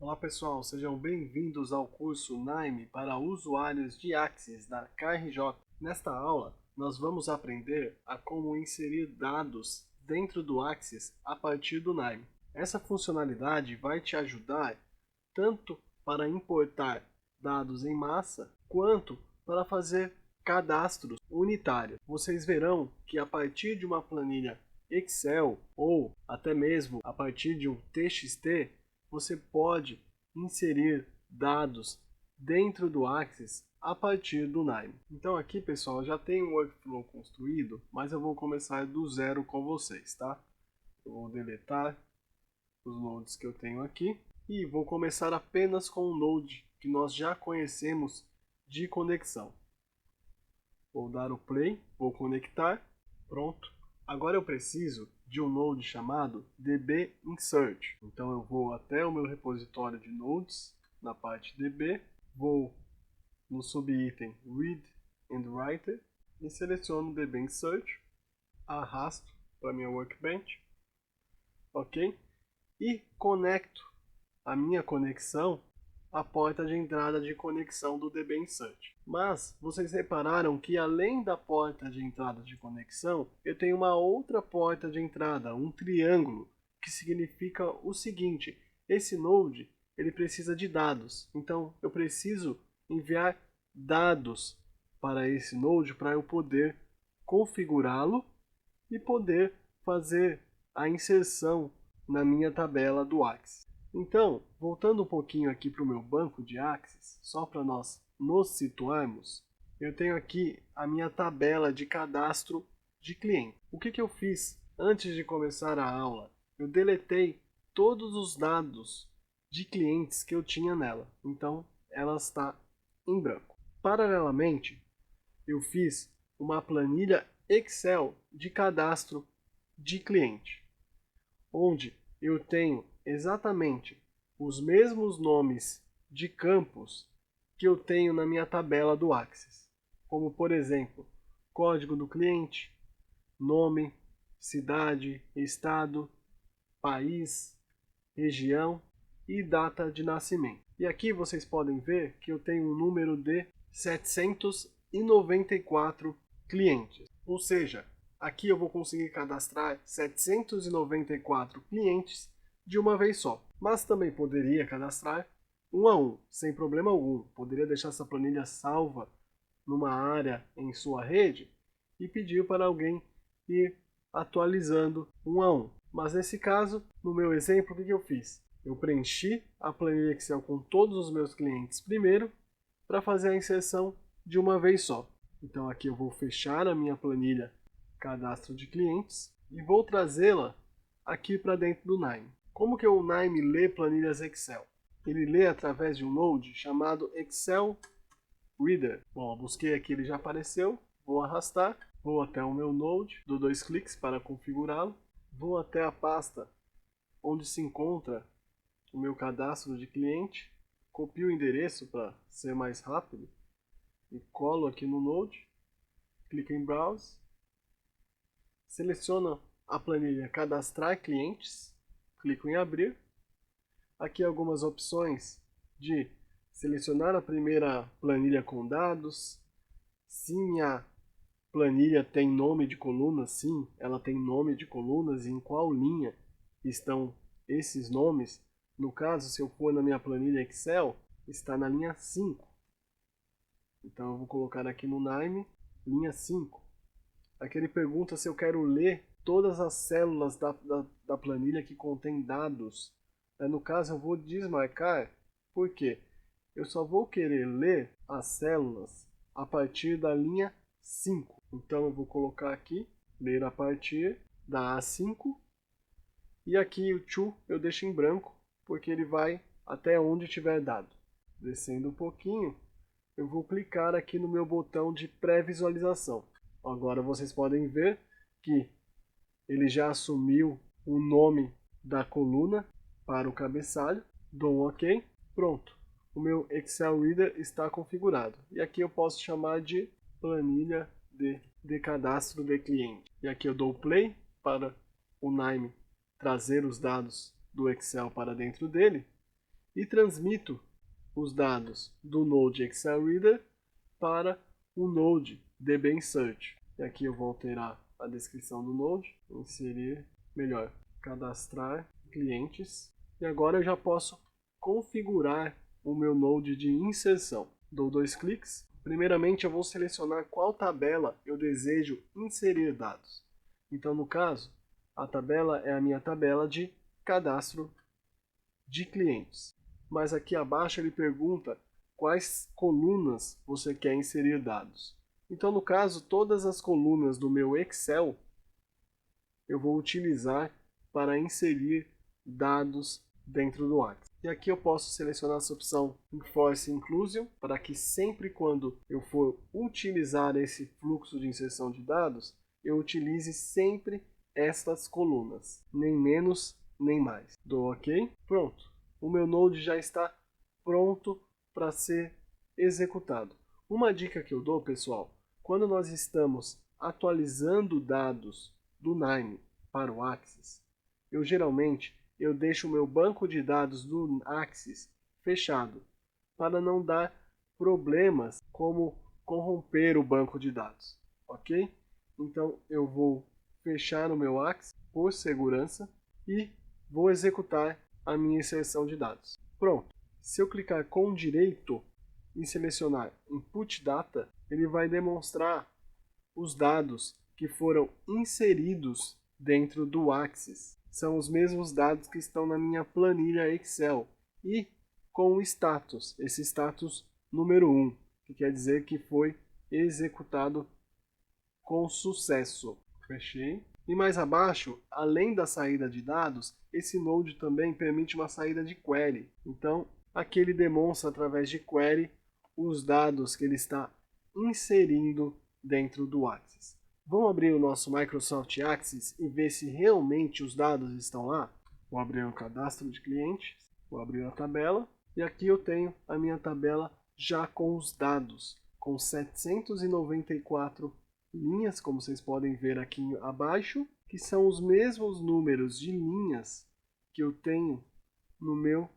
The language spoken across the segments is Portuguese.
Olá pessoal, sejam bem-vindos ao curso NAIME para usuários de Axis da KRJ. Nesta aula, nós vamos aprender a como inserir dados dentro do Axis a partir do NAIME. Essa funcionalidade vai te ajudar tanto para importar dados em massa, quanto para fazer cadastros unitários. Vocês verão que a partir de uma planilha Excel ou até mesmo a partir de um TXT, você pode inserir dados dentro do Axis a partir do NAIME. Então aqui, pessoal, já tem um workflow construído, mas eu vou começar do zero com vocês, tá? Eu vou deletar os nodes que eu tenho aqui e vou começar apenas com um node que nós já conhecemos de conexão. Vou dar o play, vou conectar, pronto. Agora eu preciso de um node chamado dbinsert. Então eu vou até o meu repositório de nodes, na parte db, vou no subitem read and writer e seleciono dbinsert, arrasto para minha workbench, ok? E conecto a minha conexão à porta de entrada de conexão do dbinsert. Mas vocês repararam que além da porta de entrada de conexão, eu tenho uma outra porta de entrada, um triângulo, que significa o seguinte: esse node ele precisa de dados. Então eu preciso enviar dados para esse node para eu poder configurá-lo e poder fazer a inserção na minha tabela do Axis. Então, voltando um pouquinho aqui para o meu banco de Axis, só para nós nos situarmos, eu tenho aqui a minha tabela de cadastro de cliente. O que eu fiz antes de começar a aula? Eu deletei todos os dados de clientes que eu tinha nela, então ela está em branco. Paralelamente, eu fiz uma planilha Excel de cadastro de cliente, onde eu tenho exatamente os mesmos nomes de campos que eu tenho na minha tabela do Axis, como por exemplo, código do cliente, nome, cidade, estado, país, região e data de nascimento. E aqui vocês podem ver que eu tenho um número de 794 clientes, ou seja, aqui eu vou conseguir cadastrar 794 clientes de uma vez só. Mas também poderia cadastrar um a um, sem problema algum. Poderia deixar essa planilha salva numa área em sua rede e pedir para alguém ir atualizando um a um. Mas nesse caso, no meu exemplo, o que eu fiz? Eu preenchi a planilha Excel com todos os meus clientes primeiro, para fazer a inserção de uma vez só. Então aqui eu vou fechar a minha planilha cadastro de clientes e vou trazê-la aqui para dentro do NAIME. Como que o NAIME lê planilhas Excel? Ele lê através de um node chamado Excel Reader. Bom, eu busquei aqui, ele já apareceu. Vou arrastar, vou até o meu node, dou 2 cliques para configurá-lo. Vou até a pasta onde se encontra o meu cadastro de cliente. Copio o endereço para ser mais rápido e colo aqui no node. Clico em Browse. Seleciono a planilha Cadastrar Clientes. Clico em Abrir. Aqui algumas opções de selecionar a primeira planilha com dados. Se minha planilha tem nome de coluna, sim, ela tem nome de colunas e em qual linha estão esses nomes. No caso, se eu for na minha planilha Excel, está na linha 5. Então eu vou colocar aqui no NAIME, linha 5. Aqui ele pergunta se eu quero ler todas as células da planilha que contém dados. No caso eu vou desmarcar, porque eu só vou querer ler as células a partir da linha 5. Então eu vou colocar aqui, ler a partir da A5. E aqui o to eu deixo em branco, porque ele vai até onde tiver dado. Descendo um pouquinho, eu vou clicar aqui no meu botão de pré-visualização. Agora vocês podem ver que ele já assumiu o nome da coluna para o cabeçalho. Dou um OK. Pronto. O meu Excel Reader está configurado. E aqui eu posso chamar de planilha de cadastro de cliente. E aqui eu dou play para o NAIME trazer os dados do Excel para dentro dele. e transmito os dados do Node Excel Reader para o Node DB Insert. E aqui eu vou alterar a descrição do Node, inserir, melhor, cadastrar clientes. E agora eu já posso configurar o meu Node de inserção. Dou 2 cliques. Primeiramente eu vou selecionar qual tabela eu desejo inserir dados. Então, no caso, a tabela é a minha tabela de cadastro de clientes. Mas aqui abaixo ele pergunta quais colunas você quer inserir dados. Então, no caso, todas as colunas do meu Excel eu vou utilizar para inserir dados dentro do Access. E aqui eu posso selecionar essa opção Enforce Inclusion, para que sempre quando eu for utilizar esse fluxo de inserção de dados, eu utilize sempre estas colunas, nem menos nem mais. Dou OK. Pronto. O meu Node já está pronto para ser executado. Uma dica que eu dou, pessoal, quando nós estamos atualizando dados do Nime para o Access, eu geralmente deixo o meu banco de dados do Access fechado, para não dar problemas como corromper o banco de dados, ok? Então eu vou fechar o meu Access por segurança e vou executar a minha inserção de dados. Pronto. Se eu clicar com direito e selecionar Input Data, ele vai demonstrar os dados que foram inseridos dentro do Access. São os mesmos dados que estão na minha planilha Excel e com o status, esse status número 1, que quer dizer que foi executado com sucesso. Fechei. E mais abaixo, além da saída de dados, esse Node também permite uma saída de query. Então, aqui ele demonstra através de query os dados que ele está inserindo dentro do Access. Vamos abrir o nosso Microsoft Access e ver se realmente os dados estão lá? Vou abrir o cadastro de clientes, vou abrir a tabela e aqui eu tenho a minha tabela já com os dados, com 794 linhas, como vocês podem ver aqui abaixo, que são os mesmos números de linhas que eu tenho no meu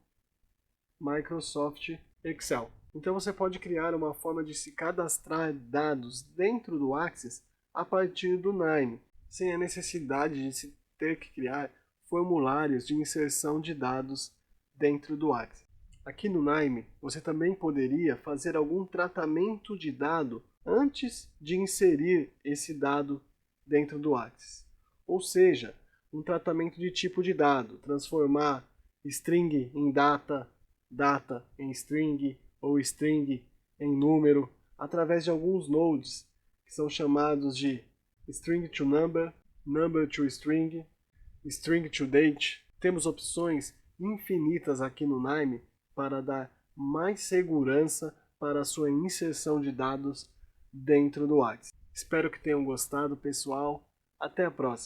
Microsoft Excel. Então você pode criar uma forma de se cadastrar dados dentro do Access a partir do Nime, sem a necessidade de se ter que criar formulários de inserção de dados dentro do Access. Aqui no Nime, você também poderia fazer algum tratamento de dado antes de inserir esse dado dentro do Access. Ou seja, um tratamento de tipo de dado, transformar string em data, data em string ou string em número, através de alguns nodes que são chamados de string to number, number to string, string to date. Temos opções infinitas aqui no Nime para dar mais segurança para a sua inserção de dados dentro do Access. Espero que tenham gostado, pessoal. Até a próxima!